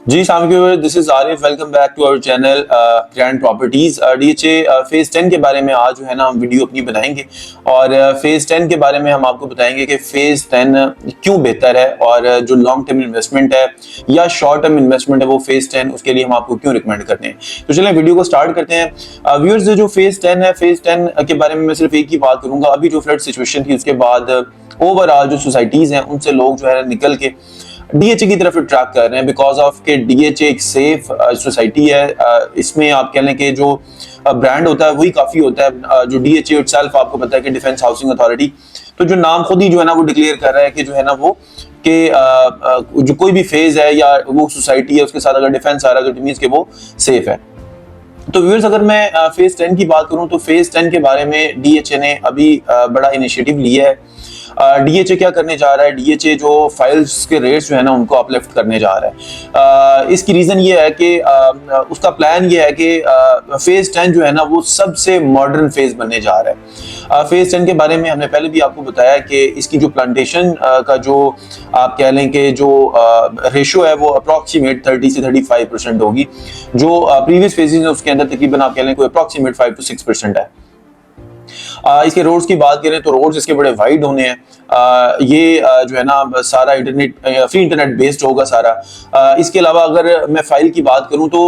जी साम viewer, this is Arif. Welcome back to our channel Grand Properties. DHA phase 10 के बारे में आज जो है ना हम वीडियो अपनी बनाएंगे और फेज 10 के बारे में हम आपको बताएंगे कि फेज 10 क्यों बेहतर है और जो लॉन्ग टर्म इन्वेस्टमेंट है या शॉर्ट टर्म इन्वेस्टमेंट है वो फेज 10 उसके लिए हम आपको क्यों रिकमेंड करते हैं। तो चलिए वीडियो को स्टार्ट करते हैं। व्यूअर्स, जो फेज 10 है, फेज 10 के बारे में मैं सिर्फ एक ही बात करूंगा। अभी जो फ्लड सिचुएशन थी उसके बाद ओवरऑल जो सोसाइटीज हैं उनसे लोग जो है निकल के डीएचए की तरफ ट्रैक कर रहे हैं बिकॉज ऑफ के डीएचए एक सेफ सोसाइटी है। इसमें आप कह लें कि जो ब्रांड होता है वही काफी होता है। जो डीएचए इटसेल्फ आपको पता है कि डिफेंस हाउसिंग अथॉरिटी, तो जो नाम खुद ही जो है ना वो डिक्लेयर कर रहा है कि जो है ना वो कि जो कोई भी फेज है या वो सोसाइटी है उसके साथ अगर डिफेंस आ रहा है तो इट मींस कि वो सेफ है। तो व्यूअर्स, अगर मैं फेज 10 की बात करूं तो फेज 10 के बारे में डीएचए ने अभी बड़ा इनिशिएटिव लिया है। डीएचए क्या करने जा रहा है? डीएचए जो फाइल्स के रेट्स जो है ना उनको अपलिफ्ट करने जा रहा है। इसकी रीजन ये है कि उसका प्लान ये है कि फेज 10 जो है ना वो सबसे मॉडर्न फेज बनने जा रहा है। फेज 10 के बारे में हमने पहले भी आपको बताया कि इसकी जो प्लांटेशन का जो आप कह लें कि जो रेशियो है वो अप्रॉक्सीमेट 30 से 35% होगी। जो प्रीवियस फेजेस है उसके अंदर तकरीबन आप कह लें कोई अप्रॉक्सीमेट 5 to 6% है। इसके रोड्स की बात करें तो रोड्स इसके बड़े वाइड होने हैं। ये जो है ना सारा इंटरनेट फ्री इंटरनेट बेस्ड होगा सारा। इसके अलावा अगर मैं फाइल की बात करूं तो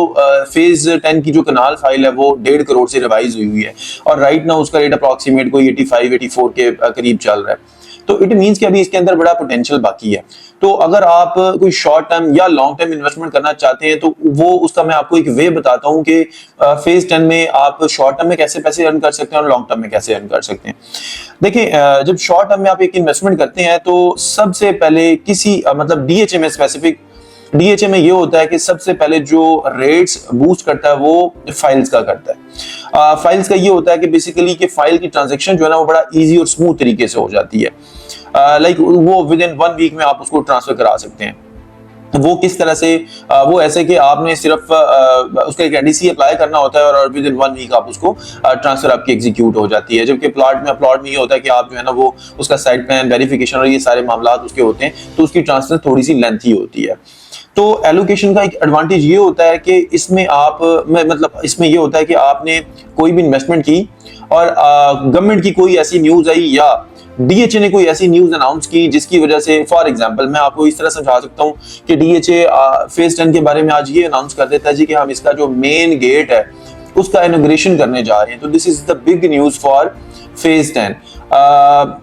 फेज 10 की जो कनाल फाइल है वो 1.5 करोड़ से रिवाइज हुई है और राइट ना उसका रेट अप्रॉक्सीमेट कोई 85-84 के करीब चल रहा है। तो इट मींस कि अभी इसके अंदर बड़ा पोटेंशियल बाकी है। तो अगर आप कोई शॉर्ट टर्म या लॉन्ग टर्म इन्वेस्टमेंट करना चाहते हैं तो वो उसका मैं आपको एक वे बताता हूं कि फेज 10 में आप शॉर्ट टर्म में कैसे पैसे अर्न कर सकते हैं और लॉन्ग टर्म में कैसे अर्न कर सकते हैं। देखिए, जब शॉर्ट टर्म में आप एक इन्वेस्टमेंट करते हैं तो सबसे पहले किसी मतलब डीएचए में स्पेसिफिक डीएचए में ये होता है कि सबसे पहले जो रेट्स बूस्ट करता है वो फाइल्स का करता है। फाइल्स का ये होता है कि बेसिकली कि फाइल की ट्रांजैक्शन जो है ना वो बड़ा इजी और स्मूथ तरीके से हो जाती है। लाइक वो विद इन 1 वीक में आप उसको ट्रांसफर करा सकते हैं। वो किस तरह से? वो ऐसे कि आपने सिर्फ उसका एक एडीसी अप्लाई करना होता है और विद इन 1 वीक आप उसको ट्रांसफर आपकी एग्जीक्यूट हो जाती है। जबकि प्लॉट में ये होता है कि आप जो है ना वो उसका साइट प्लान वेरिफिकेशन और ये सारे मामला उसके होते हैं तो उसकी ट्रांसफर थोड़ी सी लेंथी होती है। तो एलोकेशन का एक एडवांटेज ये होता है कि इसमें आप मतलब इसमें ये होता है कि आपने कोई भी इन्वेस्टमेंट की और गवर्नमेंट की कोई ऐसी न्यूज आई या डीएचए ने कोई ऐसी न्यूज अनाउंस की जिसकी वजह से, फॉर एग्जांपल मैं आपको इस तरह समझा सकता हूं कि डीएचए फेज 10 के बारे में आज ये अनाउंस कर देता है जी कि हम इसका जो मेन गेट है उसका इनॉग्रेशन करने जा रहे हैं। तो this is the big news for phase 10।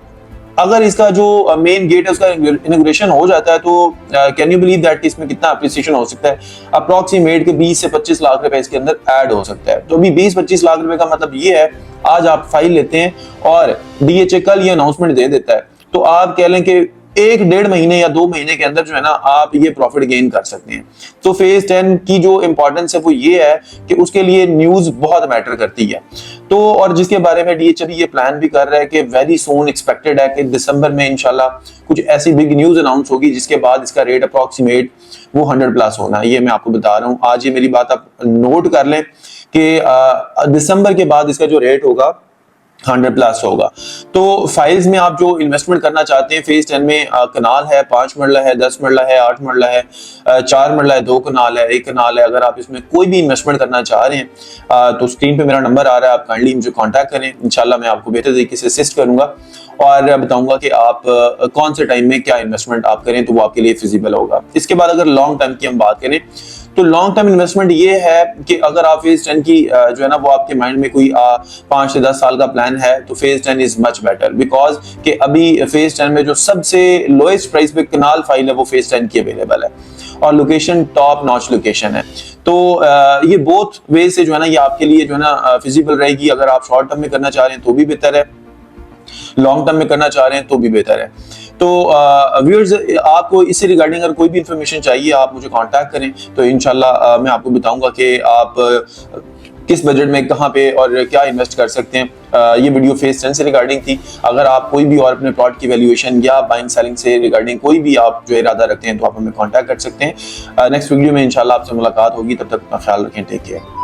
अगर इसका जो मेन गेट है उसका इनॉग्रेशन हो जाता है तो कैन यू बिलीव दैट कि इसमें कितना अप्रिसिएशन हो सकता है? अप्रॉक्सीमेट के 20 से 25 लाख रुपए इसके अंदर ऐड हो सकता है। तो अभी 20-25 लाख रुपए का मतलब ये है, आज आप फाइल लेते हैं और डीएचए कल ये अनाउंसमेंट दे देता है तो आप कह लें कि 1-1.5 महीने या 2 महीने के अंदर जो है ना आप ये प्रॉफिट गेन कर सकते हैं। तो फेज 10 की जो इंपॉर्टेंस है वो ये है कि उसके लिए न्यूज बहुत मैटर करती है। तो और जिसके बारे में डीएचए भी ये प्लान भी कर रहा है कि वेरी सून एक्सपेक्टेड है कि दिसंबर में इंशाल्लाह कुछ ऐसी बिग न्यूज अनाउंस होगी जिसके बाद इसका रेट अप्रॉक्सीमेट वो 100+ होना है। ये मैं आपको बता रहा हूँ, आज ये मेरी बात आप नोट कर लें कि दिसंबर के बाद इसका जो रेट होगा 100+ होगा। तो फाइल्स में आप जो इन्वेस्टमेंट करना चाहते हैं फेज 10 में, कनाल है, 5 मरला है, 10 मरला है, 8 मरला है, 4 मरला है, 2 कनाल है, 1 कनाल है। अगर आप इसमें कोई भी इन्वेस्टमेंट करना चाह रहे हैं तो स्क्रीन पे मेरा नंबर आ रहा है, आप काइंडली मुझे कांटेक्ट करें। इंशाल्लाह मैं आपको बेहतर तरीके से असिस्ट करूंगा और बताऊंगा कि आप कौन से टाइम में क्या इन्वेस्टमेंट आप करें तो वो आपके लिए फिजिबल होगा। इसके बाद अगर लॉन्ग टर्म की हम बात करें तो लॉन्ग टर्म इन्वेस्टमेंट ये है कि अगर आप फेज 10 की जो है ना वो आपके माइंड में कोई 5 से 10 साल का प्लान है तो phase 10 is much better because कि अभी फेज 10 में जो सबसे लोएस्ट प्राइस पे कनाल फाइल है वो फेज 10 की अवेलेबल है और लोकेशन टॉप नॉच लोकेशन है। तो ये बोथ वे से जो है ना ये आपके लिए जो है ना फिजिबल रहेगी। अगर आप शॉर्ट टर्म में करना चाह रहे हैं तो भी बेहतर है, लॉन्ग टर्म में करना चाह रहे हैं तो भी बेहतर है। तो व्यूअर्स, आपको इससे रिगार्डिंग अगर कोई भी इंफॉर्मेशन चाहिए आप मुझे कांटेक्ट करें तो इंशाल्लाह मैं आपको बताऊंगा कि आप किस बजट में कहां पे और क्या इन्वेस्ट कर सकते हैं। ये वीडियो फेज 10 से रिगार्डिंग थी। अगर आप कोई भी और अपने प्लॉट की वैल्यूएशन या बाइंग सेलिंग से रिगार्डिंग कोई भी आप जो इरादा रखते हैं तो आप हमें कांटेक्ट कर सकते हैं। नेक्स्ट वीडियो में इंशाल्लाह आपसे मुलाकात होगी, तब तक अपना ख्याल रखें। Take care.